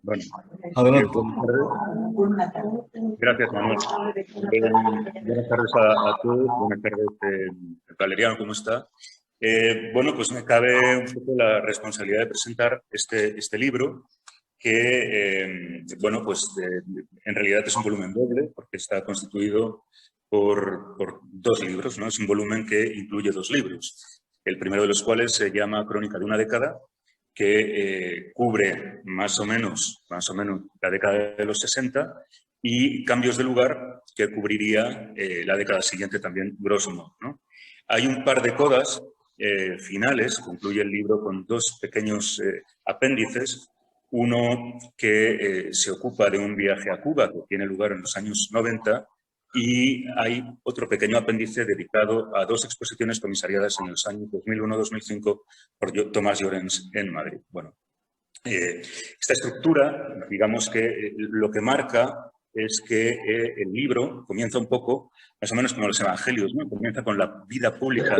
Bueno, Adelante. buenas tardes. Gracias, Manuel. Buenas tardes a todos. Buenas tardes, Valeriano, ¿cómo está? Bueno, pues me cabe un poco la responsabilidad de presentar este libro que, bueno, pues en realidad es un volumen doble porque está constituido por dos libros, ¿no? Es un volumen que incluye dos libros. El primero de los cuales se llama Crónica de una década, que cubre más o menos la década de los 60 y Cambios de lugar, que cubriría la década siguiente también, grosso modo, ¿no? Hay un par de codas finales, concluye el libro con dos pequeños apéndices, uno que se ocupa de un viaje a Cuba que tiene lugar en los años 90 y hay otro pequeño apéndice dedicado a dos exposiciones comisariadas en los años 2001-2005 por Tomás Llorens en Madrid. Bueno, esta estructura, digamos que lo que marca es que el libro comienza un poco, más o menos como los evangelios, ¿no? Comienza con la vida pública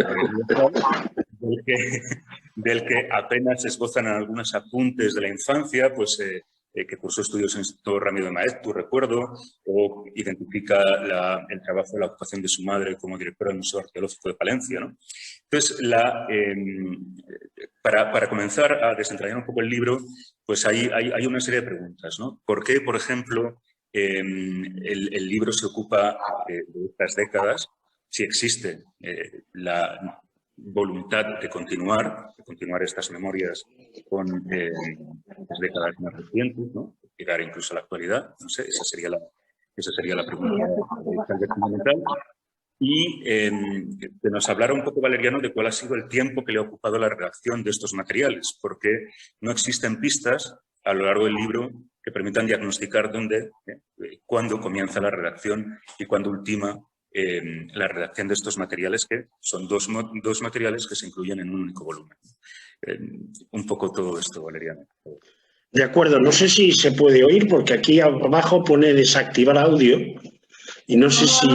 del que apenas se esbozan en algunos apuntes de la infancia, pues que cursó estudios en el Instituto Ramiro de Maeztu, recuerdo, o identifica el trabajo de la ocupación de su madre como directora del Museo Arqueológico de Palencia, ¿no? Entonces, para comenzar a desentrañar un poco el libro, pues hay una serie de preguntas, ¿no? ¿Por qué, por ejemplo, el libro se ocupa de estas décadas? Si existe la voluntad de continuar estas memorias con las décadas más recientes, ¿no? Llegar incluso a la actualidad, no sé, esa sería la pregunta tal vez fundamental. Y que nos hablara un poco, Valeriano, de cuál ha sido el tiempo que le ha ocupado la redacción de estos materiales, porque no existen pistas a lo largo del libro que permitan diagnosticar cuándo comienza la redacción y cuándo ultima la redacción de estos materiales, que son dos materiales que se incluyen en un único volumen. Un poco todo esto, Valeriano. De acuerdo, no sé si se puede oír porque aquí abajo pone desactivar audio y no sé si...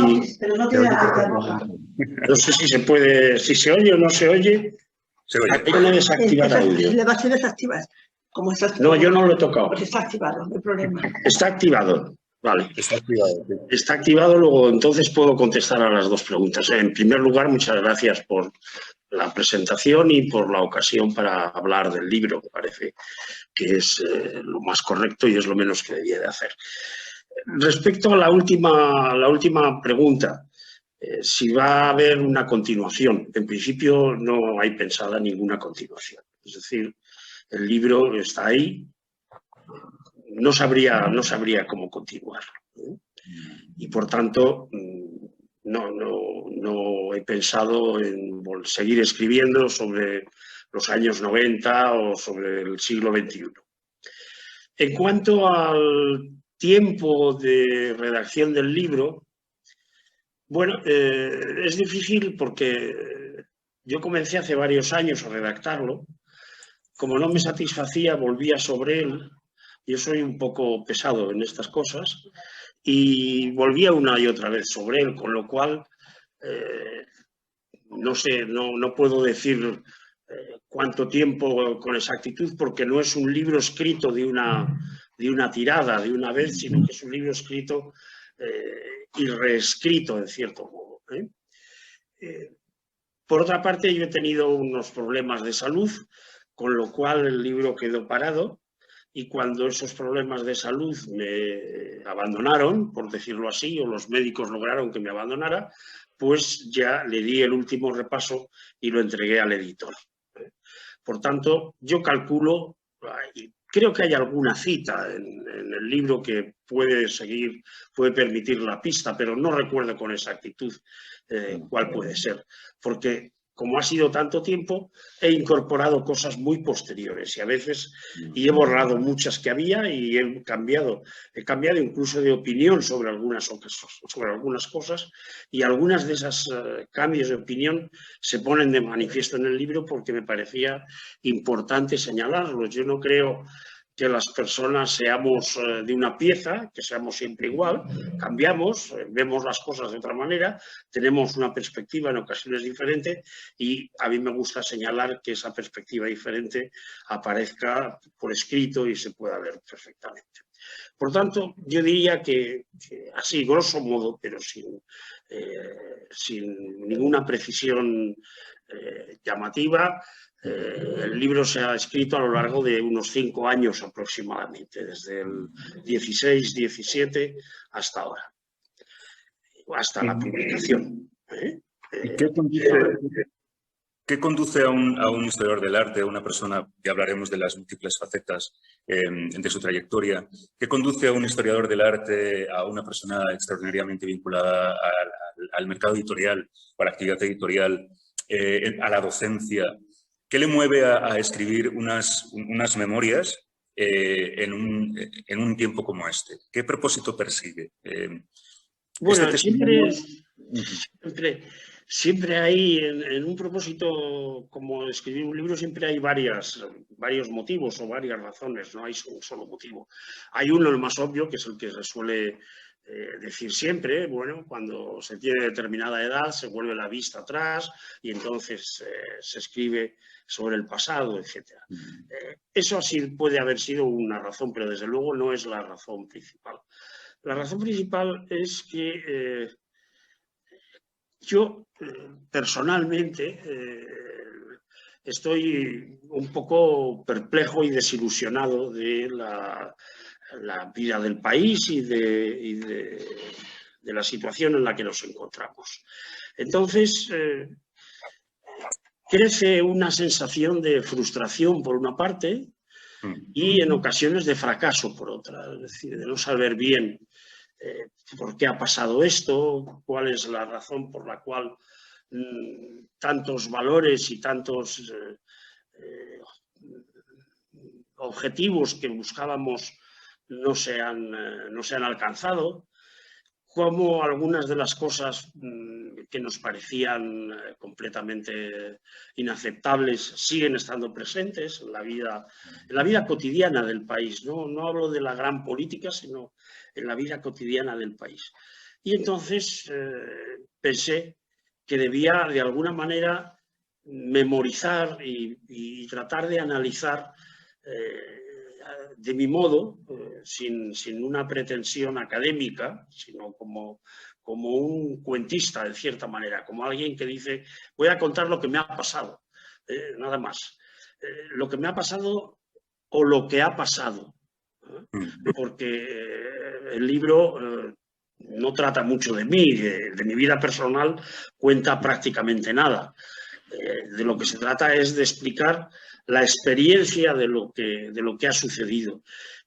No sé si se puede, si se oye o no se oye. Se oye. Aquí pone desactivar audio. Le va a ser desactivar. No, yo no lo he tocado. Pues está activado, no hay problema. Está activado. Vale. Está activado. Sí. Está activado, luego entonces puedo contestar a las dos preguntas. En primer lugar, muchas gracias por la presentación y por la ocasión para hablar del libro. Me parece que es lo más correcto y es lo menos que debía de hacer. Respecto a la última pregunta, si va a haber una continuación. En principio no hay pensada ninguna continuación. Es decir, el libro está ahí. No sabría cómo continuarlo, ¿eh? Y por tanto no he pensado en seguir escribiendo sobre los años 90 o sobre el siglo XXI. En cuanto al tiempo de redacción del libro, bueno, es difícil porque yo comencé hace varios años a redactarlo. Como no me satisfacía, volvía sobre él. Yo soy un poco pesado en estas cosas y volvía una y otra vez sobre él, con lo cual, no sé, no puedo decir cuánto tiempo con exactitud, porque no es un libro escrito de una tirada, de una vez, sino que es un libro escrito y reescrito, en cierto modo, ¿eh? Por otra parte, yo he tenido unos problemas de salud, con lo cual el libro quedó parado. Y cuando esos problemas de salud me abandonaron, por decirlo así, o los médicos lograron que me abandonara, pues ya le di el último repaso y lo entregué al editor. Por tanto, yo calculo, creo que hay alguna cita en el libro que puede permitir la pista, pero no recuerdo con exactitud cuál puede ser, porque como ha sido tanto tiempo, he incorporado cosas muy posteriores y a veces he borrado muchas que había y he cambiado incluso de opinión sobre algunas cosas, y algunas de esas cambios de opinión se ponen de manifiesto en el libro porque me parecía importante señalarlos. Yo no creo que las personas seamos de una pieza, que seamos siempre igual, cambiamos, vemos las cosas de otra manera, tenemos una perspectiva en ocasiones diferente y a mí me gusta señalar que esa perspectiva diferente aparezca por escrito y se pueda ver perfectamente. Por tanto, yo diría que así, grosso modo, pero sin ninguna precisión llamativa, el libro se ha escrito a lo largo de unos 5 años aproximadamente, desde el 16, 17 hasta ahora, hasta la publicación. ¿Y qué conduce a un historiador del arte, a una persona, ya hablaremos de las múltiples facetas de su trayectoria, qué conduce a un historiador del arte, a una persona extraordinariamente vinculada al mercado editorial, a la actividad editorial, a la docencia? ¿Qué le mueve a escribir unas memorias en un tiempo como este? ¿Qué propósito persigue? Bueno, siempre hay, en un propósito como escribir un libro, siempre hay varios motivos o varias razones, no hay un solo motivo. Hay uno, el más obvio, que es el que se suele decir siempre, bueno, cuando se tiene determinada edad se vuelve la vista atrás y entonces se escribe sobre el pasado, etc. Eso así puede haber sido una razón, pero desde luego no es la razón principal. La razón principal es que yo personalmente estoy un poco perplejo y desilusionado de la vida del país y de la situación en la que nos encontramos. Entonces, crece una sensación de frustración por una parte y en ocasiones de fracaso por otra, es decir, de no saber bien por qué ha pasado esto, cuál es la razón por la cual tantos valores y tantos objetivos que buscábamos no se han alcanzado, cómo algunas de las cosas que nos parecían completamente inaceptables siguen estando presentes en la vida cotidiana del país. No hablo de la gran política, sino en la vida cotidiana del país. Y entonces pensé que debía de alguna manera memorizar y tratar de analizar de mi modo, sin una pretensión académica, sino como un cuentista, de cierta manera, como alguien que dice, voy a contar lo que me ha pasado, nada más. Lo que me ha pasado o lo que ha pasado, porque el libro no trata mucho de mí, de mi vida personal cuenta prácticamente nada. De lo que se trata es de explicar la experiencia de lo que ha sucedido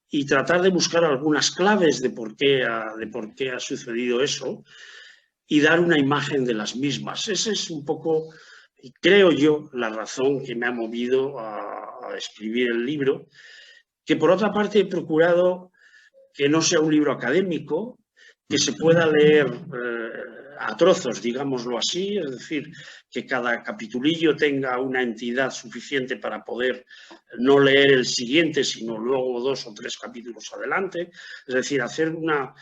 y tratar de buscar algunas claves de por qué ha sucedido eso y dar una imagen de las mismas. Esa es un poco, creo yo, la razón que me ha movido a escribir el libro, que por otra parte he procurado que no sea un libro académico, que se pueda leer a trozos, digámoslo así, es decir, que cada capitulillo tenga una entidad suficiente para poder no leer el siguiente, sino luego 2 o 3 capítulos adelante. Es decir, hacer una...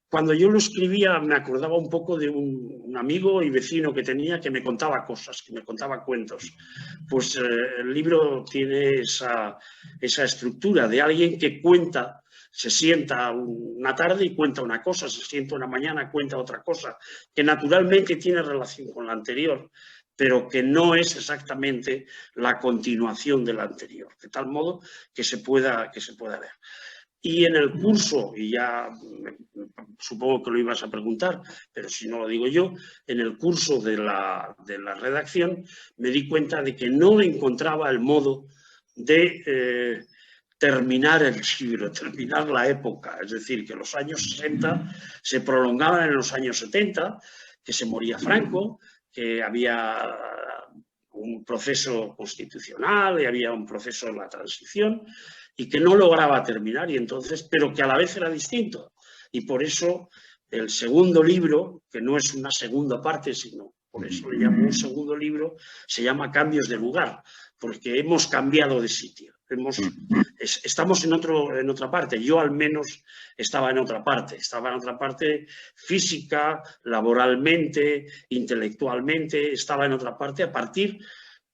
Cuando yo lo escribía me acordaba un poco de un amigo y vecino que tenía que me contaba cosas, que me contaba cuentos. Pues el libro tiene esa estructura de alguien que cuenta. Se sienta una tarde y cuenta una cosa, se sienta una mañana y cuenta otra cosa, que naturalmente tiene relación con la anterior, pero que no es exactamente la continuación de la anterior, de tal modo que se pueda ver. Y en el curso, y ya supongo que lo ibas a preguntar, pero si no lo digo yo, en el curso de la redacción me di cuenta de que no encontraba el modo de terminar el libro, terminar la época, es decir, que los años 60 se prolongaban en los años 70, que se moría Franco, que había un proceso constitucional y había un proceso de la transición y que no lograba terminar, y entonces, pero que a la vez era distinto. Y por eso el segundo libro, que no es una segunda parte, sino por eso le llamo un segundo libro, se llama Cambios de lugar, porque hemos cambiado de sitio. Estamos en otra parte. Yo al menos estaba en otra parte. Estaba en otra parte física, laboralmente, intelectualmente. Estaba en otra parte a partir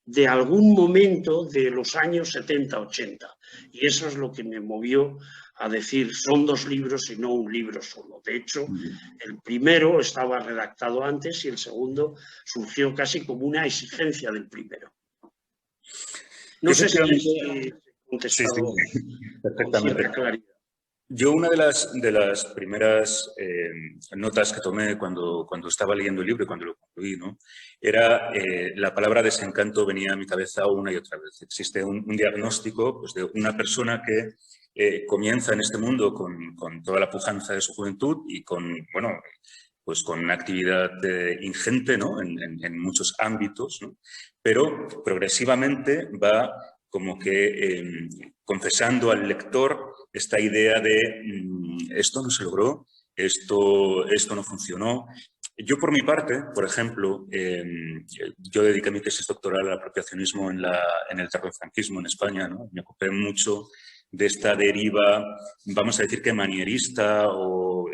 de algún momento de los años 70-80. Y eso es lo que me movió a decir, son 2 libros y no un libro solo. De hecho, el primero estaba redactado antes y el segundo surgió casi como una exigencia del primero. No sé si he contestado con cierta claridad. Yo una de las primeras notas que tomé cuando estaba leyendo el libro y cuando lo concluí, ¿no? Era la palabra desencanto venía a mi cabeza una y otra vez. Existe un diagnóstico pues, de una persona que comienza en este mundo con toda la pujanza de su juventud y con, bueno, pues con una actividad ingente, ¿no? en muchos ámbitos, ¿no? Pero progresivamente va como que confesando al lector esta idea de esto no se logró, esto no funcionó. Yo, por mi parte, por ejemplo, yo dediqué mi tesis doctoral al apropiacionismo en el tardofranquismo en España, ¿no? Me ocupé mucho de esta deriva, vamos a decir que manierista o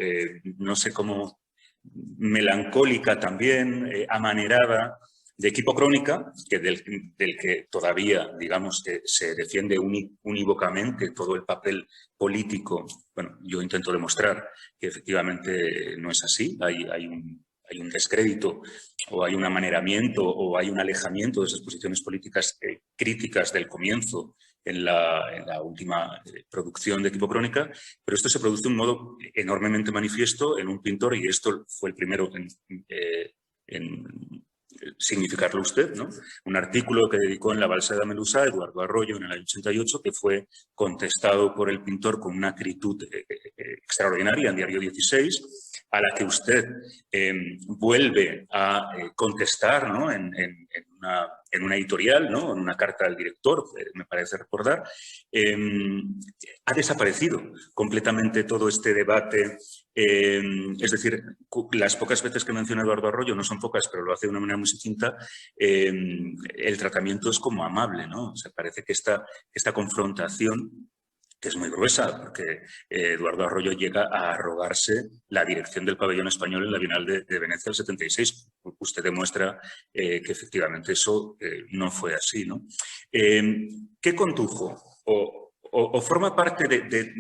no sé cómo, melancólica también, amanerada, de Equipo Crónica, que del que todavía, digamos, que se defiende unívocamente todo el papel político. Bueno, yo intento demostrar que efectivamente no es así. Hay un descrédito o hay un amaneramiento o hay un alejamiento de esas posiciones políticas críticas del comienzo en la última producción de Equipo Crónica, pero esto se produce de un modo enormemente manifiesto en un pintor, y esto fue el primero en significarlo usted, ¿no? Un artículo que dedicó en La Balsa de Melusa a Eduardo Arroyo en el año 88, que fue contestado por el pintor con una acritud extraordinaria en Diario 16, a la que usted vuelve a contestar, ¿no? en una editorial, ¿no? En una carta al director, me parece recordar. Ha desaparecido completamente todo este debate. Es decir, las pocas veces que menciona Eduardo Arroyo, no son pocas, pero lo hace de una manera muy sucinta, el tratamiento es como amable, ¿no? O sea, parece que esta confrontación, que es muy gruesa, porque Eduardo Arroyo llega a arrogarse la dirección del pabellón español en la Bienal de Venecia del 76. Usted demuestra que efectivamente eso no fue así, ¿no? ¿Qué condujo o forma parte de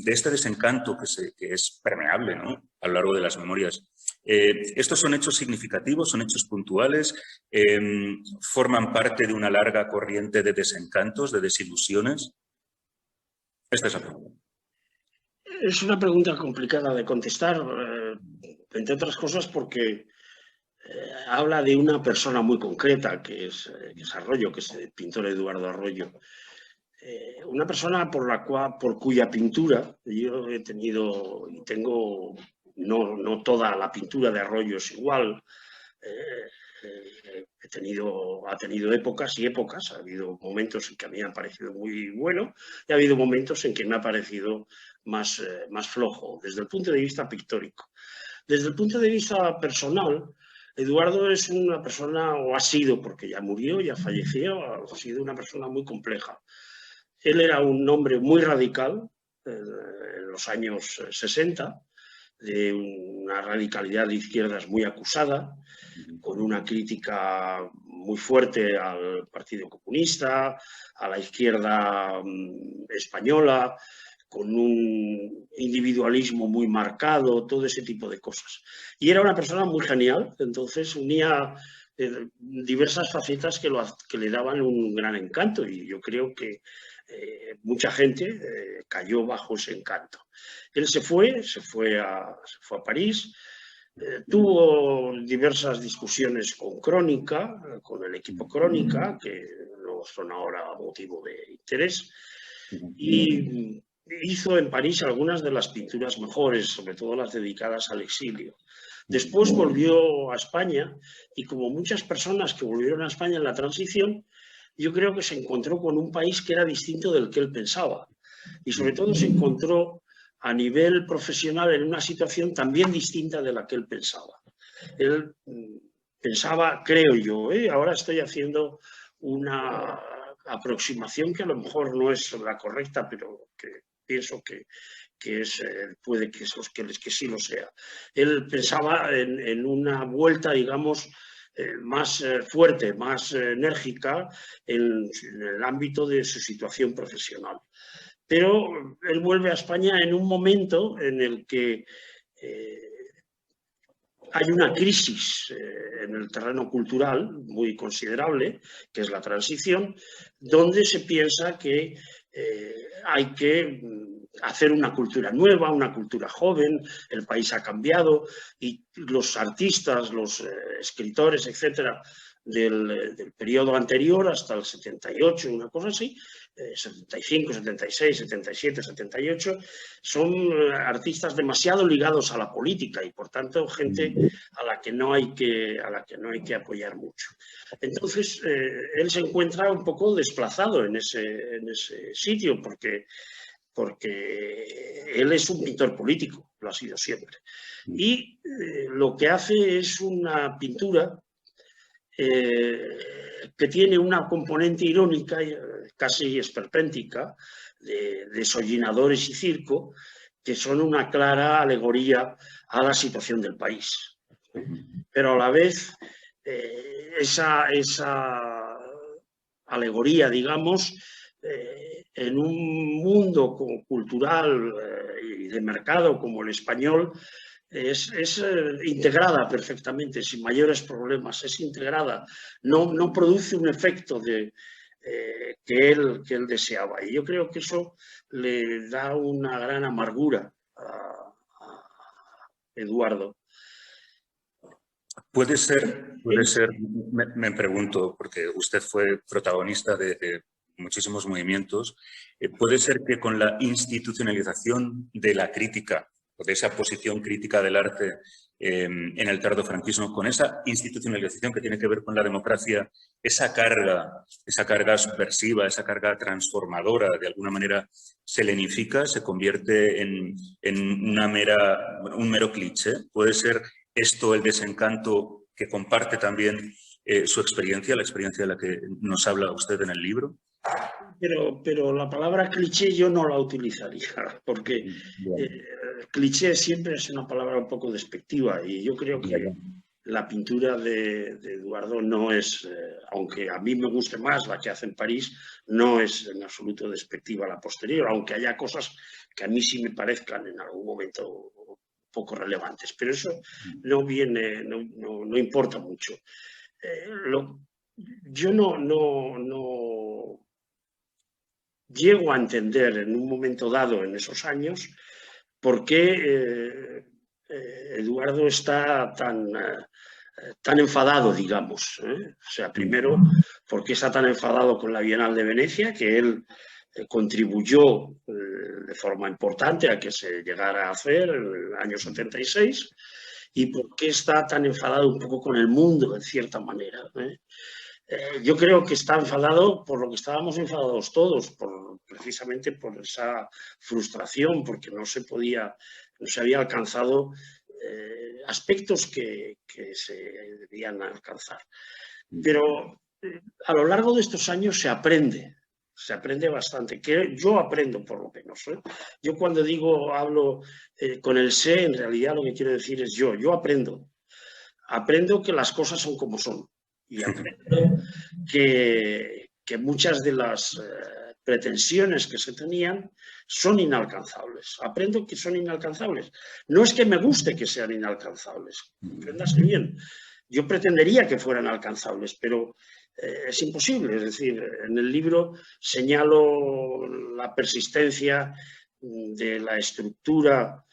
este desencanto que es permeable, ¿no? A lo largo de las memorias? ¿Estos son hechos significativos, son hechos puntuales? ¿Forman parte de una larga corriente de desencantos, de desilusiones? Esta es la pregunta. Es una pregunta complicada de contestar, entre otras cosas porque habla de una persona muy concreta, que es Arroyo, que es el pintor Eduardo Arroyo. Una persona por cuya pintura yo he tenido y tengo, no toda la pintura de Arroyo es igual, ha tenido épocas y épocas. Ha habido momentos en que a mí me ha parecido muy bueno y ha habido momentos en que me ha parecido más flojo desde el punto de vista pictórico. Desde el punto de vista personal, Eduardo es una persona, o ha sido, porque ya murió, ya falleció, ha sido una persona muy compleja. Él era un hombre muy radical en los años 60, de una radicalidad de izquierdas muy acusada, con una crítica muy fuerte al Partido Comunista, a la izquierda española, con un individualismo muy marcado, todo ese tipo de cosas. Y era una persona muy genial, entonces unía diversas facetas que le daban un gran encanto, y yo creo que mucha gente cayó bajo ese encanto. Él se fue a París, tuvo diversas discusiones con Crónica, con el equipo Crónica, que no son ahora motivo de interés, y hizo en París algunas de las pinturas mejores, sobre todo las dedicadas al exilio. Después volvió a España y, como muchas personas que volvieron a España en la transición, yo creo que se encontró con un país que era distinto del que él pensaba, y sobre todo se encontró a nivel profesional en una situación también distinta de la que él pensaba. Él pensaba, creo yo, ahora estoy haciendo una aproximación que a lo mejor no es la correcta, pero que pienso que puede que sí lo sea. Él pensaba en una vuelta, digamos, más fuerte, más enérgica en el ámbito de su situación profesional. Pero él vuelve a España en un momento en el que hay una crisis en el terreno cultural muy considerable, que es la transición, donde se piensa que hay que hacer una cultura nueva, una cultura joven, el país ha cambiado y los artistas, los escritores, etcétera, del periodo anterior hasta el 78, una cosa así, 75, 76, 77, 78, son artistas demasiado ligados a la política y por tanto gente a la que no hay que apoyar mucho. Entonces él se encuentra un poco desplazado en ese sitio porque él es un pintor político, lo ha sido siempre. Y lo que hace es una pintura que tiene una componente irónica, casi esperpéntica, de desollinadores y circo, que son una clara alegoría a la situación del país. Pero a la vez, esa alegoría, digamos, en un mundo cultural y de mercado como el español, es integrada perfectamente, sin mayores problemas, es integrada, no produce un efecto que él deseaba. Y yo creo que eso le da una gran amargura a Eduardo. Puede ser, me pregunto, porque usted fue protagonista de muchísimos movimientos, puede ser que con la institucionalización de la crítica, o de esa posición crítica del arte en el tardofranquismo, con esa institucionalización que tiene que ver con la democracia, esa carga subversiva, esa carga transformadora, de alguna manera se lenifica, se convierte en un mero cliché. Puede ser esto el desencanto que comparte también su experiencia, la experiencia de la que nos habla usted en el libro. Pero la palabra cliché yo no la utilizaría, porque cliché siempre es una palabra un poco despectiva y yo creo que la pintura de Eduardo no es, aunque a mí me guste más la que hace en París, no es en absoluto despectiva la posterior, aunque haya cosas que a mí sí me parezcan en algún momento poco relevantes, pero eso no importa mucho. Yo no llego a entender en un momento dado en esos años por qué Eduardo está tan enfadado, digamos. O sea, primero, ¿por qué está tan enfadado con la Bienal de Venecia? Que él contribuyó de forma importante a que se llegara a hacer en el año 76. ¿Y por qué está tan enfadado un poco con el mundo, de cierta manera? Yo creo que está enfadado por lo que estábamos enfadados todos, precisamente por esa frustración, porque no se había alcanzado aspectos que se debían alcanzar. Pero a lo largo de estos años se aprende bastante, que yo aprendo por lo menos. Yo cuando hablo con el sé, en realidad lo que quiero decir es yo aprendo que las cosas son como son y aprendo que muchas de las pretensiones que se tenían son inalcanzables. Aprendo que son inalcanzables. No es que me guste que sean inalcanzables, compréndase bien. Yo pretendería que fueran alcanzables, pero es imposible. Es decir, en el libro señalo la persistencia de la estructura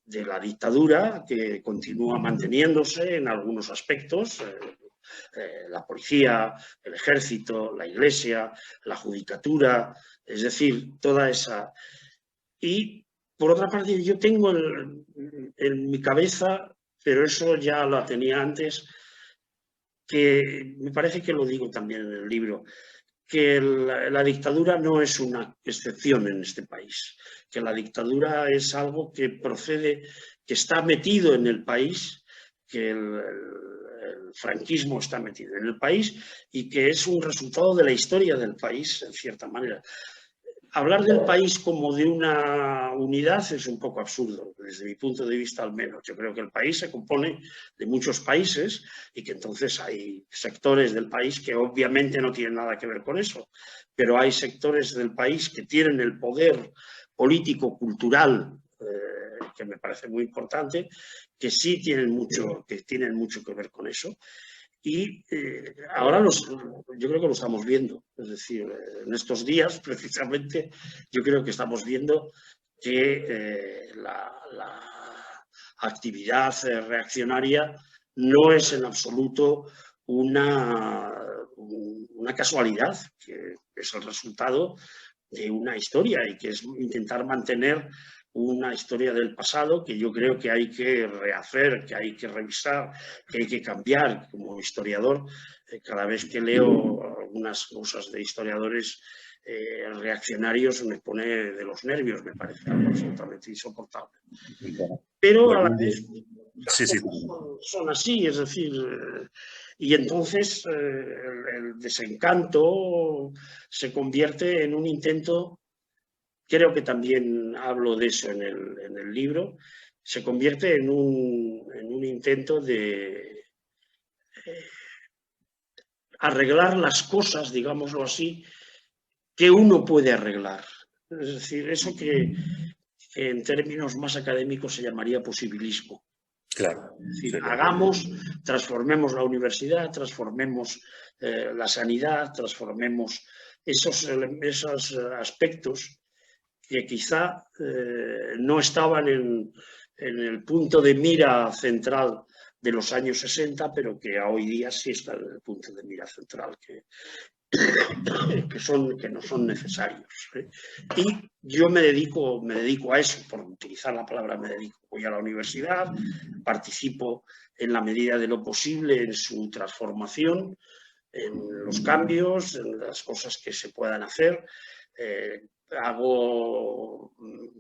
de la dictadura, que continúa manteniéndose en algunos aspectos. La policía, el ejército, la iglesia, la judicatura, es decir, toda esa. Y por otra parte, yo tengo en mi cabeza, pero eso ya lo tenía antes, que me parece que lo digo también en el libro, que la dictadura no es una excepción en este país, que la dictadura es algo que procede, que está metido en el país, que el franquismo está metido en el país y que es un resultado de la historia del país, en cierta manera. Hablar del país como de una unidad es un poco absurdo, desde mi punto de vista al menos. Yo creo que el país se compone de muchos países y que entonces hay sectores del país que obviamente no tienen nada que ver con eso, pero hay sectores del país que tienen el poder político, cultural, que me parece muy importante, que sí tienen mucho que ver con eso. Y ahora yo creo que lo estamos viendo. Es decir, en estos días, precisamente, yo creo que estamos viendo que la actividad reaccionaria no es en absoluto una casualidad, que es el resultado de una historia y que es intentar mantener una historia del pasado que yo creo que hay que rehacer, que hay que revisar, que hay que cambiar. Como historiador, cada vez que leo algunas cosas de historiadores reaccionarios me pone de los nervios, me parece algo absolutamente insoportable. Pero a la vez son así, es decir, y entonces el desencanto se convierte en un intento. Creo que también hablo de eso en el libro, se convierte en un intento de arreglar las cosas, digámoslo así, que uno puede arreglar. Es decir, eso que en términos más académicos se llamaría posibilismo. Claro. Es decir, transformemos la universidad, transformemos la sanidad, transformemos esos aspectos que quizá no estaban en el punto de mira central de los años 60, pero que hoy día sí están en el punto de mira central, que no son necesarios. Y yo me dedico a eso, por utilizar la palabra me dedico. Voy a la universidad, participo en la medida de lo posible en su transformación, en los cambios, en las cosas que se puedan hacer.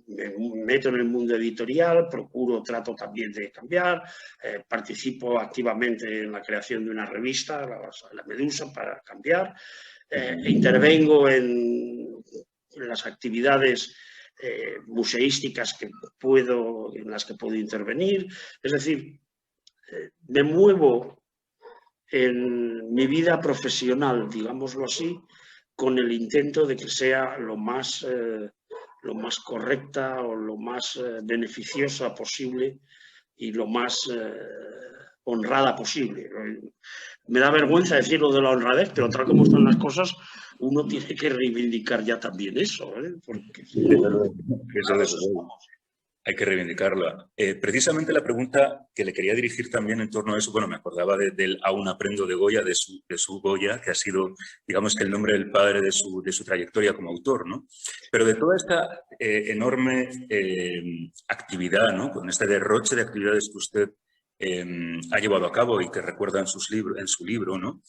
Me meto en el mundo editorial, trato también de cambiar, participo activamente en la creación de una revista, la Medusa, para cambiar, intervengo en las actividades museísticas en las que puedo intervenir, es decir, me muevo en mi vida profesional, digámoslo así, con el intento de que sea lo más correcta o lo más beneficiosa posible y lo más honrada posible. Me da vergüenza decirlo de la honradez, pero tal como están las cosas, uno tiene que reivindicar ya también eso, porque hay que reivindicarla. Precisamente la pregunta que le quería dirigir también en torno a eso, bueno, me acordaba del Aún aprendo de Goya, de su Goya, que ha sido, digamos, que el nombre del padre de su trayectoria como autor, ¿no? Pero de toda esta enorme actividad, ¿no? Con este derroche de actividades que usted ha llevado a cabo y que recuerda en su libro, ¿no?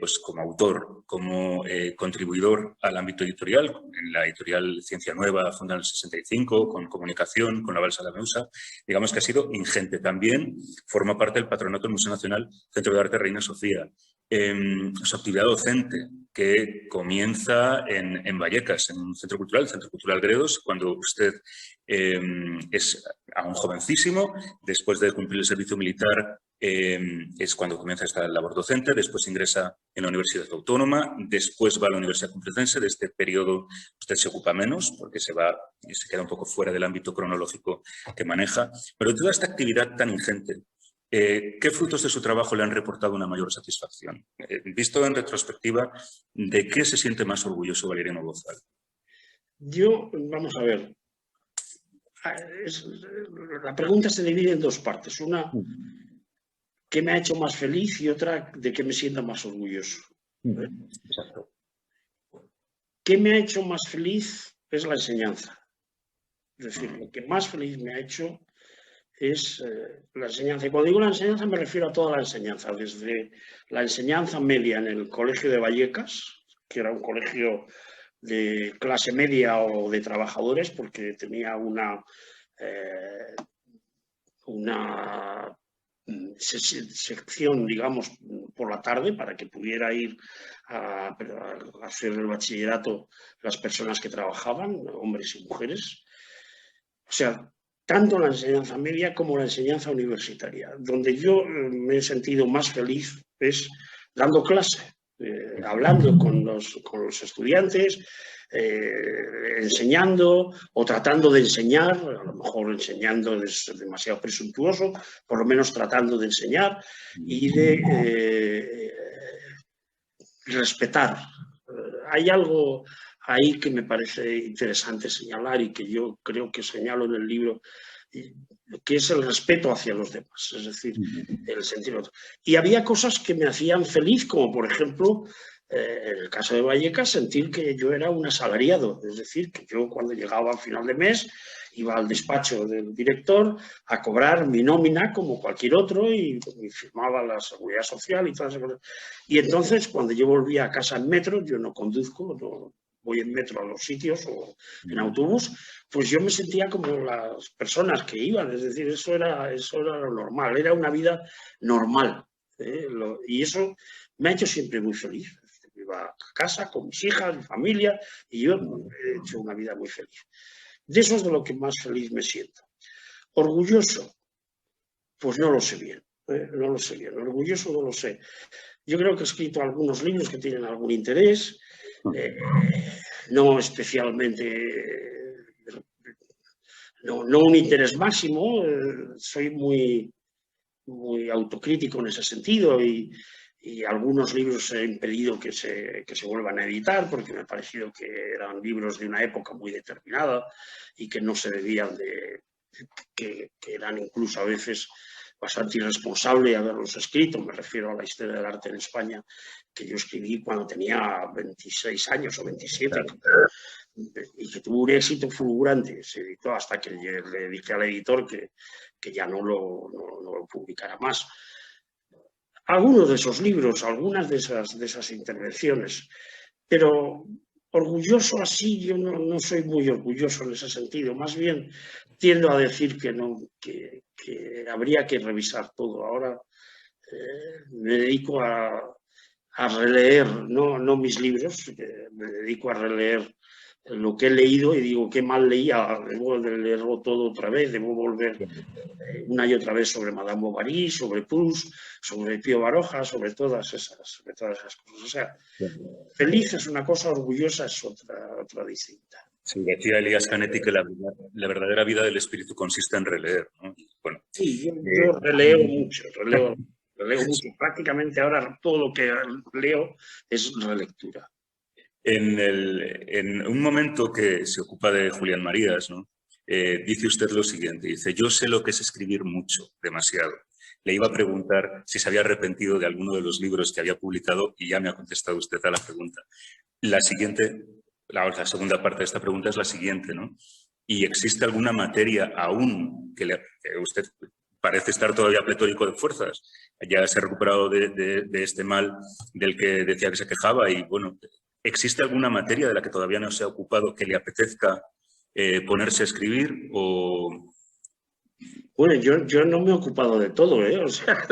Pues como autor, como contribuidor al ámbito editorial, en la editorial Ciencia Nueva, fundada en el 65, con comunicación, con la Balsa de la Medusa, digamos que ha sido ingente. También forma parte del patronato del Museo Nacional Centro de Arte Reina Sofía. Su actividad docente, que comienza en Vallecas, en un centro cultural, el Centro Cultural Gredos, cuando usted es aún jovencísimo. Después de cumplir el servicio militar es cuando comienza esta labor docente, después ingresa en la Universidad Autónoma, después va a la Universidad Complutense. De este periodo usted se ocupa menos porque se queda un poco fuera del ámbito cronológico que maneja, pero toda esta actividad tan ingente, ¿qué frutos de su trabajo le han reportado una mayor satisfacción? Visto en retrospectiva, ¿de qué se siente más orgulloso Valeriano Bozal? Vamos a ver, la pregunta se divide en dos partes. Una, ¿qué me ha hecho más feliz? Y otra, ¿de qué me siento más orgulloso? Exacto. ¿Qué me ha hecho más feliz? Es la enseñanza. Es decir, lo que más feliz me ha hecho es la enseñanza. Y cuando digo la enseñanza me refiero a toda la enseñanza, desde la enseñanza media en el Colegio de Vallecas, que era un colegio de clase media o de trabajadores, porque tenía una sección, digamos, por la tarde para que pudiera ir a hacer el bachillerato las personas que trabajaban, hombres y mujeres. O sea, tanto la enseñanza media como la enseñanza universitaria. Donde yo me he sentido más feliz es dando clase, hablando con los estudiantes, enseñando o tratando de enseñar. A lo mejor enseñando es demasiado presuntuoso, por lo menos tratando de enseñar y de respetar. Hay algo ahí que me parece interesante señalar y que yo creo que señalo en el libro, que es el respeto hacia los demás, es decir, el sentir otro. Y había cosas que me hacían feliz, como por ejemplo, en el caso de Vallecas, sentir que yo era un asalariado, es decir, que yo cuando llegaba al final de mes iba al despacho del director a cobrar mi nómina como cualquier otro y firmaba la seguridad social y todas esas cosas. Y entonces, cuando yo volvía a casa en metro, yo no conduzco, no voy en metro a los sitios o en autobús, pues yo me sentía como las personas que iban, es decir, eso era lo normal, era una vida normal. Y eso me ha hecho siempre muy feliz. Iba a casa con mis hijas, mi familia, y yo he hecho una vida muy feliz. De eso es de lo que más feliz me siento. Orgulloso, pues no lo sé bien, no lo sé bien. Orgulloso no lo sé. Yo creo que he escrito algunos libros que tienen algún interés, no especialmente, no un interés máximo, soy muy autocrítico en ese sentido y algunos libros he impedido que se vuelvan a editar porque me ha parecido que eran libros de una época muy determinada y que no se debían que eran incluso a veces bastante irresponsable haberlos escrito. Me refiero a la historia del arte en España, que yo escribí cuando tenía 26 años o 27, y que tuvo un éxito fulgurante. Se editó hasta que le dije al editor que ya no lo publicara más. Algunos de esos libros, algunas de esas intervenciones, pero orgulloso así, yo no soy muy orgulloso en ese sentido, más bien tiendo a decir que habría que revisar todo. Ahora me dedico a releer, no mis libros, me dedico a releer lo que he leído y digo, qué mal leía, debo de leerlo todo otra vez, debo volver una y otra vez sobre Madame Bovary, sobre Proust, sobre Pío Baroja, sobre todas esas cosas. O sea, feliz es una cosa, orgullosa es otra distinta. Sí, decía Elías Canetti que la verdadera vida del espíritu consiste en releer, ¿no? Bueno, sí, yo releo mucho. Prácticamente ahora todo lo que leo es relectura. En un momento que se ocupa de Julián Marías, ¿no? Dice usted lo siguiente, dice, yo sé lo que es escribir mucho, demasiado. Le iba a preguntar si se había arrepentido de alguno de los libros que había publicado y ya me ha contestado usted a la pregunta. La segunda parte de esta pregunta es la siguiente, ¿no? ¿Y existe alguna materia aún que usted parece estar todavía pletórico de fuerzas? Ya se ha recuperado de este mal del que decía que se quejaba y, bueno, ¿existe alguna materia de la que todavía no se ha ocupado que le apetezca ponerse a escribir o...? Bueno, yo no me he ocupado de todo, o sea,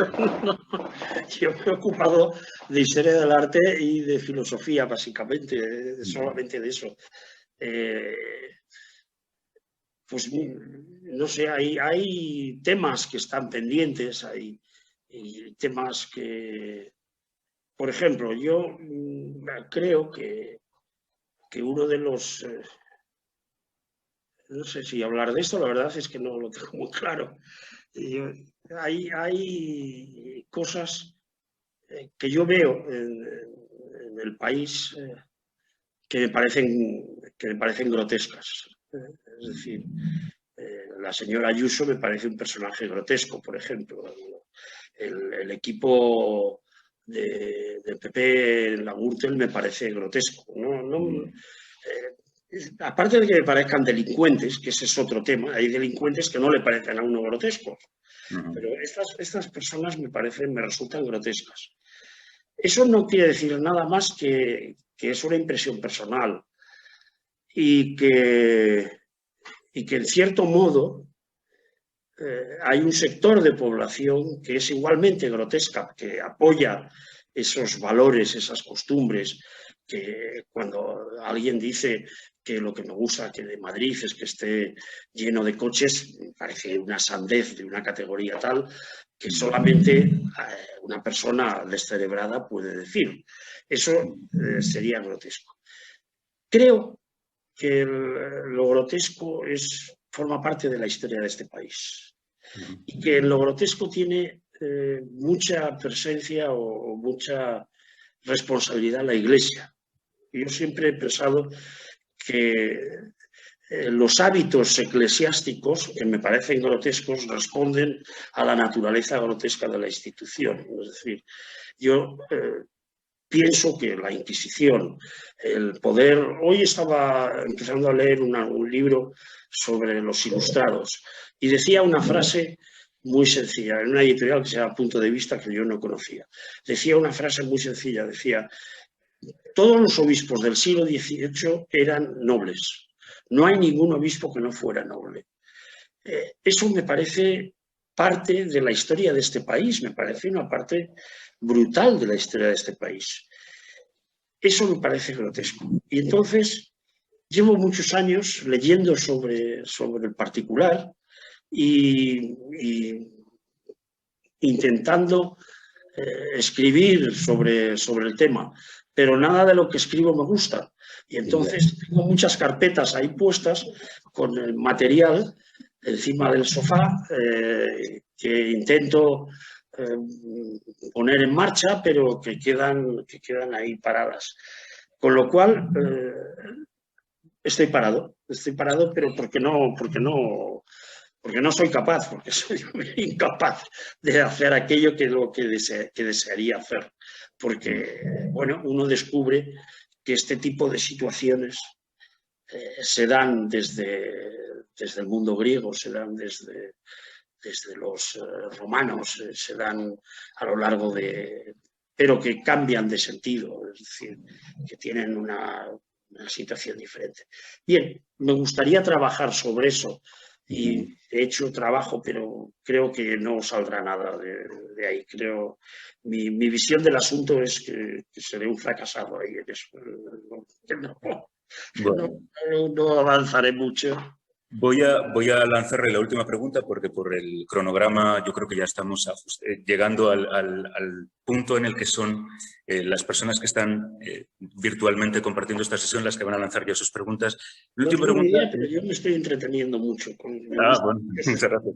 yo me he ocupado de historia del arte y de filosofía, básicamente, solamente de eso. Pues no sé, hay temas que están pendientes, hay temas que, por ejemplo, yo creo que uno de los... no sé si hablar de esto, la verdad es que no lo tengo muy claro. Hay cosas que yo veo en el país que me parecen grotescas. Es decir, la señora Ayuso me parece un personaje grotesco, por ejemplo. El equipo del PP en la Gürtel me parece grotesco. Aparte de que me parezcan delincuentes, que ese es otro tema, hay delincuentes que no le parecen a uno grotescos, pero estas personas me resultan grotescas. Eso no quiere decir nada más que es una impresión personal y que en cierto modo hay un sector de población que es igualmente grotesca, que apoya esos valores, esas costumbres, que cuando alguien dice que lo que me gusta que de Madrid es que esté lleno de coches, me parece una sandez de una categoría tal que solamente una persona descerebrada puede decir. Eso sería grotesco. Creo que lo grotesco forma parte de la historia de este país y que en lo grotesco tiene mucha presencia o mucha responsabilidad la Iglesia. Yo siempre he pensado que los hábitos eclesiásticos, que me parecen grotescos, responden a la naturaleza grotesca de la institución. Es decir, yo pienso que la Inquisición, el poder... Hoy estaba empezando a leer un libro sobre los ilustrados y decía una frase muy sencilla, en una editorial que se llama Punto de Vista, que yo no conocía. Decía una frase muy sencilla, decía: todos los obispos del siglo XVIII eran nobles. No hay ningún obispo que no fuera noble. Eso me parece parte de la historia de este país, me parece una parte brutal de la historia de este país. Eso me parece grotesco. Y entonces llevo muchos años leyendo sobre el particular y intentando escribir sobre el tema, pero nada de lo que escribo me gusta. Y entonces tengo muchas carpetas ahí puestas con el material encima del sofá que intento poner en marcha, pero que quedan ahí paradas. Con lo cual estoy parado, pero porque no soy capaz, porque soy incapaz de hacer aquello que desearía hacer. Porque, bueno, uno descubre que este tipo de situaciones se dan desde el mundo griego, se dan desde los romanos, se dan a lo largo pero que cambian de sentido, es decir, que tienen una situación diferente. Bien, me gustaría trabajar sobre eso. Y de hecho trabajo, pero creo que no saldrá nada de ahí. Mi visión del asunto es que seré un fracasado ahí en eso. No avanzaré mucho. Voy a lanzarle la última pregunta porque por el cronograma yo creo que ya estamos llegando al punto en el que son las personas que están virtualmente compartiendo esta sesión las que van a lanzar ya sus preguntas. La última pregunta... pero yo me estoy entreteniendo mucho. Bueno, muchas gracias.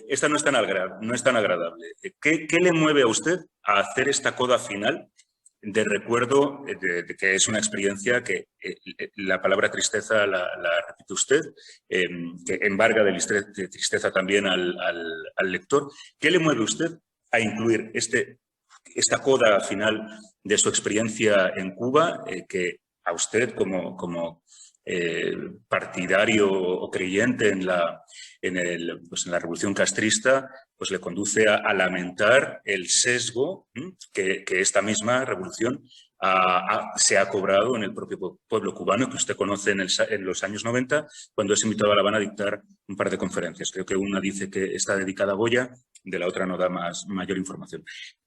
Esta no es tan agradable. ¿Qué le mueve a usted a hacer esta coda final de recuerdo de que es una experiencia que la palabra tristeza la repite usted, que embarga de tristeza también al lector? ¿Qué le mueve a usted a incluir esta coda final de su experiencia en Cuba, que a usted como partidario o creyente en la revolución castrista, pues le conduce a lamentar el sesgo que esta misma revolución se ha cobrado en el propio pueblo cubano, que usted conoce en los años 90, cuando es invitado a La Habana a dictar un par de conferencias. Creo que una dice que está dedicada a Goya, de la otra no da mayor información.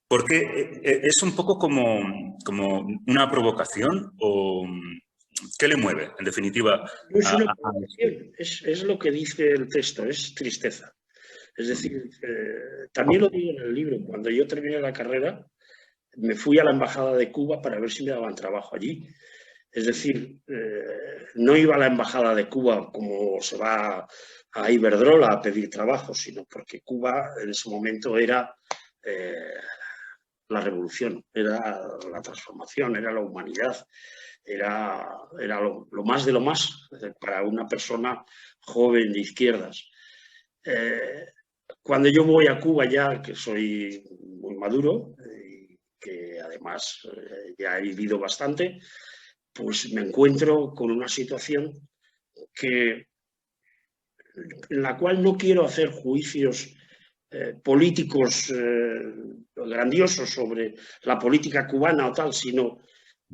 Porque es un poco como una provocación o... ¿Qué le mueve, en definitiva? No es una provocación, es lo que dice el texto, es tristeza. Es decir, también lo digo en el libro, cuando yo terminé la carrera, me fui a la Embajada de Cuba para ver si me daban trabajo allí. Es decir, no iba a la Embajada de Cuba como se va a Iberdrola a pedir trabajo, sino porque Cuba en ese momento era la revolución, era la transformación, era la humanidad. Era lo más de lo más para una persona joven de izquierdas. Cuando yo voy a Cuba ya, que soy muy maduro y que además ya he vivido bastante, pues me encuentro con una situación en la cual no quiero hacer juicios políticos grandiosos sobre la política cubana o tal, sino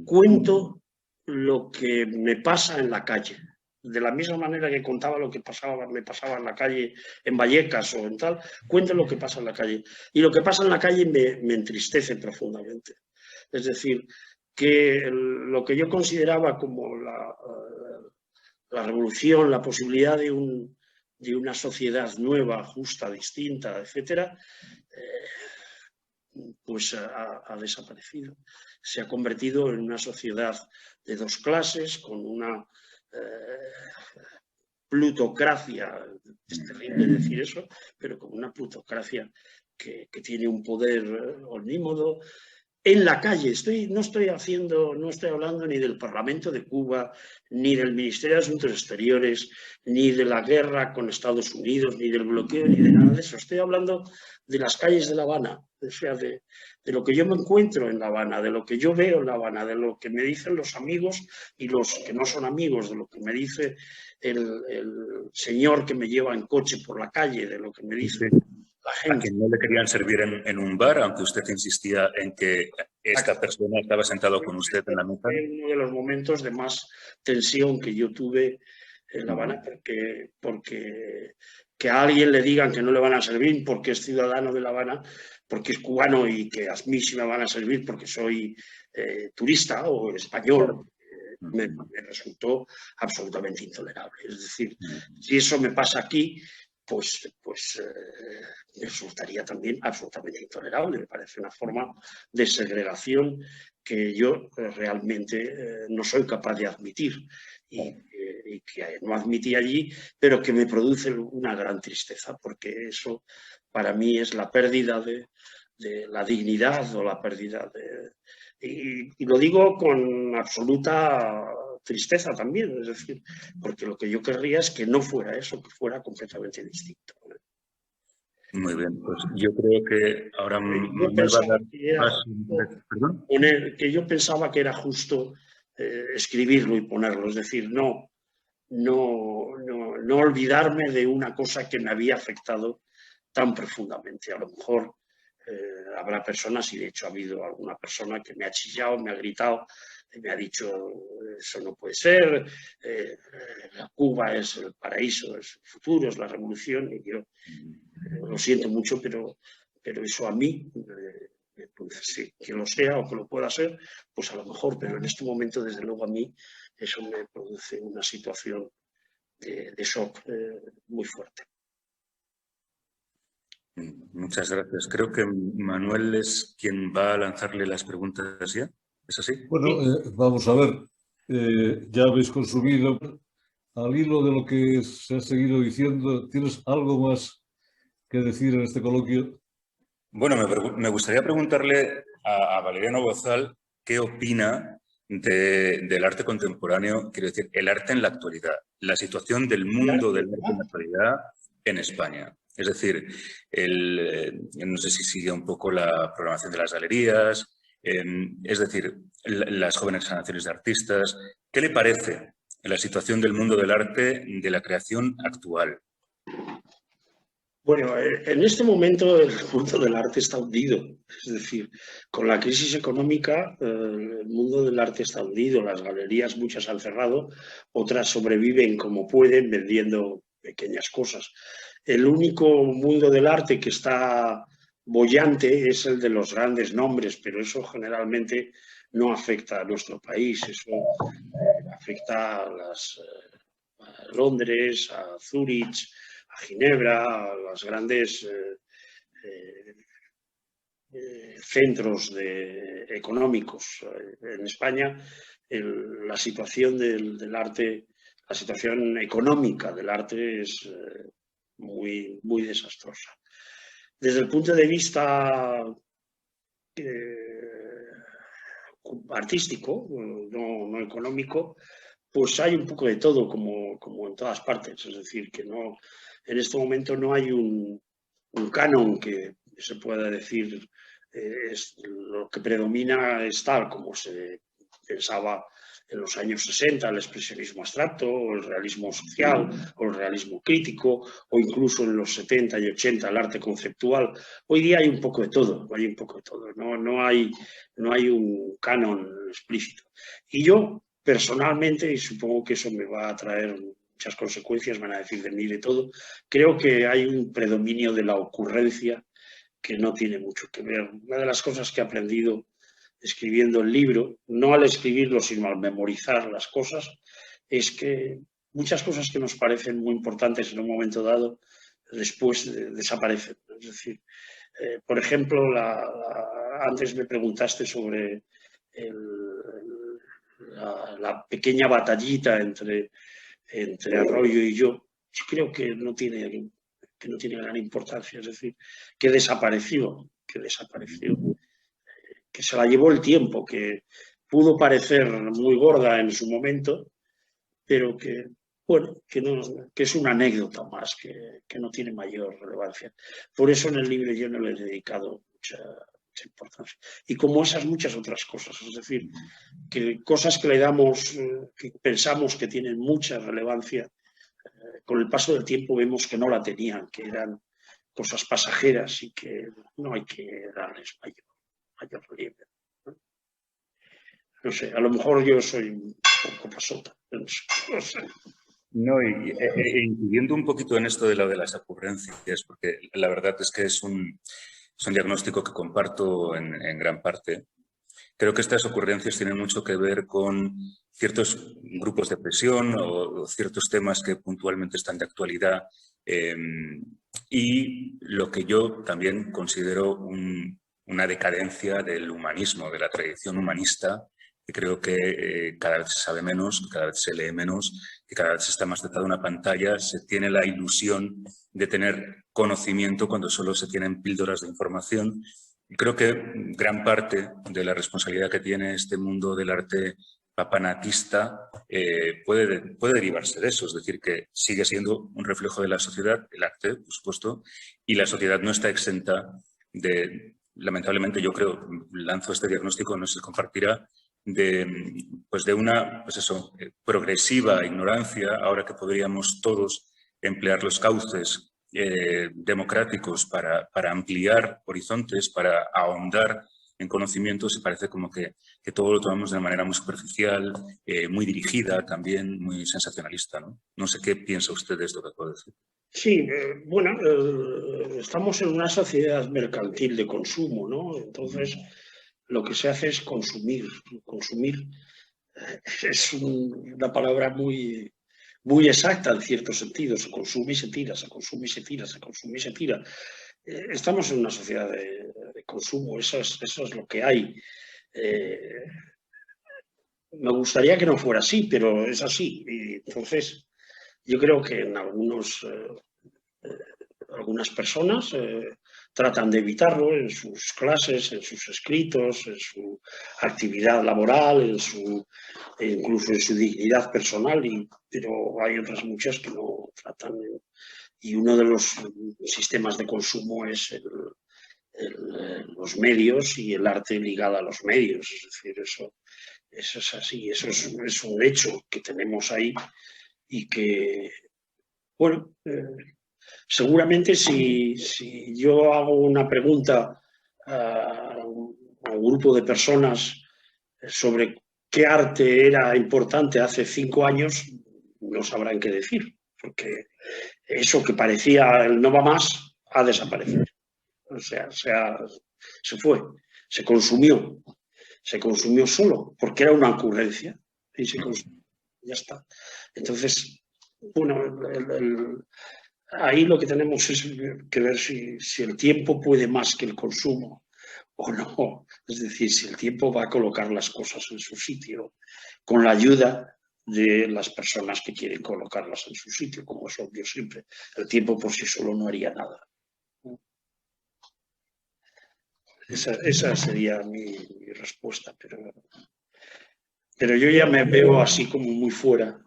cuento lo que me pasa en la calle. de la misma manera que contaba lo que me pasaba en la calle, en Vallecas o en tal, cuento lo que pasa en la calle. Y lo que pasa en la calle me entristece profundamente. Es decir, que lo que yo consideraba como la revolución, la posibilidad de una sociedad nueva, justa, distinta, etcétera, pues ha desaparecido. Se ha convertido en una sociedad de dos clases, con una plutocracia, es terrible decir eso, pero con una plutocracia que tiene un poder omnímodo. En la calle, no estoy hablando ni del Parlamento de Cuba, ni del Ministerio de Asuntos Exteriores, ni de la guerra con Estados Unidos, ni del bloqueo, ni de nada de eso. Estoy hablando de las calles de La Habana, o sea, de lo que yo me encuentro en La Habana, de lo que yo veo en La Habana, de lo que me dicen los amigos y los que no son amigos, de lo que me dice el señor que me lleva en coche por la calle, de lo que me dice... A quien no le querían servir en un bar, aunque usted insistía en que esta persona estaba sentado con usted en la mesa. Fue uno de los momentos de más tensión que yo tuve en La Habana, porque que a alguien le digan que no le van a servir porque es ciudadano de La Habana, porque es cubano, y que a mí sí me van a servir porque soy turista o español, me resultó absolutamente intolerable. Es decir, si eso me pasa aquí, pues me resultaría también absolutamente intolerable. Me parece una forma de segregación que yo realmente no soy capaz de admitir y que no admití allí, pero que me produce una gran tristeza, porque eso para mí es la pérdida de la dignidad o la pérdida de... Y lo digo con absoluta tristeza también, es decir, porque lo que yo querría es que no fuera eso, que fuera completamente distinto. Muy bien, pues yo creo que ahora me va a dar que yo pensaba que era justo escribirlo y ponerlo, es decir, no olvidarme de una cosa que me había afectado tan profundamente. A lo mejor habrá personas, y de hecho ha habido alguna persona que me ha chillado, me ha gritado, me ha dicho eso no puede ser, Cuba es el paraíso, es el futuro, es la revolución, y yo lo siento mucho, pero eso a mí, pues, sí, que lo sea o que lo pueda ser, pues a lo mejor, pero en este momento desde luego a mí eso me produce una situación de shock muy fuerte. Muchas gracias. Creo que Manuel es quien va a lanzarle las preguntas ya. ¿Es así? Bueno, vamos a ver. Ya habéis consumido. Al hilo de lo que se ha seguido diciendo, ¿tienes algo más que decir en este coloquio? Bueno, me gustaría preguntarle a Valeriano Bozal qué opina del arte contemporáneo, quiero decir, el arte en la actualidad, la situación del mundo del arte en la actualidad en España. Es decir, no sé si sigue un poco la programación de las galerías, es decir, las jóvenes generaciones de artistas. ¿Qué le parece la situación del mundo del arte, de la creación actual? Bueno, en este momento el mundo del arte está hundido. Es decir, con la crisis económica el mundo del arte está hundido. Las galerías, muchas han cerrado, otras sobreviven como pueden vendiendo pequeñas cosas. El único mundo del arte que está boyante es el de los grandes nombres, pero eso generalmente no afecta a nuestro país. Eso afecta a Londres, a Zúrich, a Ginebra, a los grandes centros económicos. En España la situación del arte, la situación económica del arte es muy, muy desastrosa. Desde el punto de vista artístico, no económico, pues hay un poco de todo, como en todas partes. Es decir, que en este momento no hay un canon que se pueda decir lo que predomina es tal como se pensaba en los años 60, el expresionismo abstracto, o el realismo social, o el realismo crítico, o incluso en los 70 y 80 el arte conceptual. Hoy día hay un poco de todo, no hay un canon explícito. Y yo personalmente, y supongo que eso me va a traer muchas consecuencias, van a decir de mí de todo, creo que hay un predominio de la ocurrencia que no tiene mucho que ver. Una de las cosas que he aprendido escribiendo el libro, no al escribirlo, sino al memorizar las cosas, es que muchas cosas que nos parecen muy importantes en un momento dado, después desaparecen. Es decir, por ejemplo, antes me preguntaste sobre la pequeña batallita entre Arroyo y yo creo que no tiene gran importancia, es decir, que desapareció, que se la llevó el tiempo, que pudo parecer muy gorda en su momento, pero que, bueno, que es una anécdota más, que no tiene mayor relevancia. Por eso en el libro yo no le he dedicado mucha importancia. Y como esas muchas otras cosas, es decir, que cosas que le damos, que pensamos que tienen mucha relevancia, con el paso del tiempo vemos que no la tenían, que eran cosas pasajeras y que no hay que darles mayor relieve. No sé, a lo mejor yo soy un poco pasota. No sé. No, incidiendo un poquito en esto de lo de las ocurrencias, porque la verdad es que es un diagnóstico que comparto en gran parte. Creo que estas ocurrencias tienen mucho que ver con ciertos grupos de presión o ciertos temas que puntualmente están de actualidad y lo que yo también considero una decadencia del humanismo, de la tradición humanista, que creo que cada vez se sabe menos, que cada vez se lee menos, que cada vez se está más detrás de una pantalla, se tiene la ilusión de tener conocimiento cuando solo se tienen píldoras de información. Y creo que gran parte de la responsabilidad que tiene este mundo del arte papanatista puede derivarse de eso, es decir, que sigue siendo un reflejo de la sociedad, el arte, por supuesto, y la sociedad no está exenta de, lamentablemente yo creo, lanzo este diagnóstico, no se compartirá, de una progresiva ignorancia, ahora que podríamos todos emplear los cauces democráticos para ampliar horizontes, para ahondar en conocimientos, y parece como que todo lo tomamos de una manera muy superficial, muy dirigida también, muy sensacionalista, ¿no? No sé qué piensa usted de esto que puedo decir. Sí, bueno, estamos en una sociedad mercantil de consumo, ¿no? Entonces, lo que se hace es consumir. Consumir es una palabra muy exacta en cierto sentido. Se consume y se tira, se consume y se tira, se consume y se tira. Estamos en una sociedad de consumo, eso es lo que hay. Me gustaría que no fuera así, pero es así. Y entonces, yo creo que en algunas personas tratan de evitarlo en sus clases, en sus escritos, en su actividad laboral, incluso en su dignidad personal, pero hay otras muchas que no tratan. Y uno de los sistemas de consumo es los medios y el arte ligado a los medios. Es decir, eso es así, eso es un hecho que tenemos ahí y que, bueno, seguramente si yo hago una pregunta a un grupo de personas sobre qué arte era importante hace 5 años, no sabrán qué decir, porque eso que parecía el no va más ha desaparecido. O sea, se fue, se consumió solo, porque era una ocurrencia y se consumió, ya está. Entonces, bueno, ahí lo que tenemos es que ver si el tiempo puede más que el consumo o no. Es decir, si el tiempo va a colocar las cosas en su sitio con la ayuda de las personas que quieren colocarlas en su sitio, como es obvio siempre. El tiempo por sí solo no haría nada. Esa sería mi respuesta, pero yo ya me veo así como muy fuera.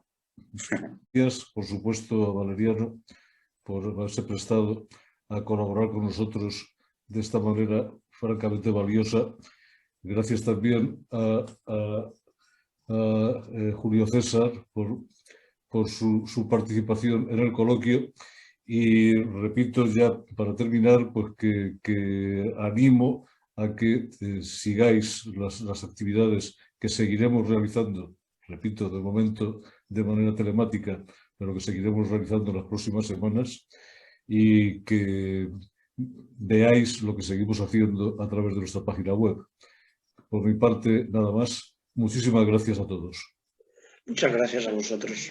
Gracias, por supuesto, a Valeriano por haberse prestado a colaborar con nosotros de esta manera francamente valiosa. Gracias también a Julio César por su participación en el coloquio. Y repito ya para terminar, pues que animo a que sigáis las actividades que seguiremos realizando repito, de momento de manera telemática, pero que seguiremos realizando en las próximas semanas, y que veáis lo que seguimos haciendo a través de nuestra página web. Por mi parte, nada más. Muchísimas gracias a todos. Muchas gracias a vosotros.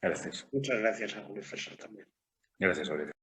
Gracias. Muchas gracias a Julio César también. Gracias, Aurelio.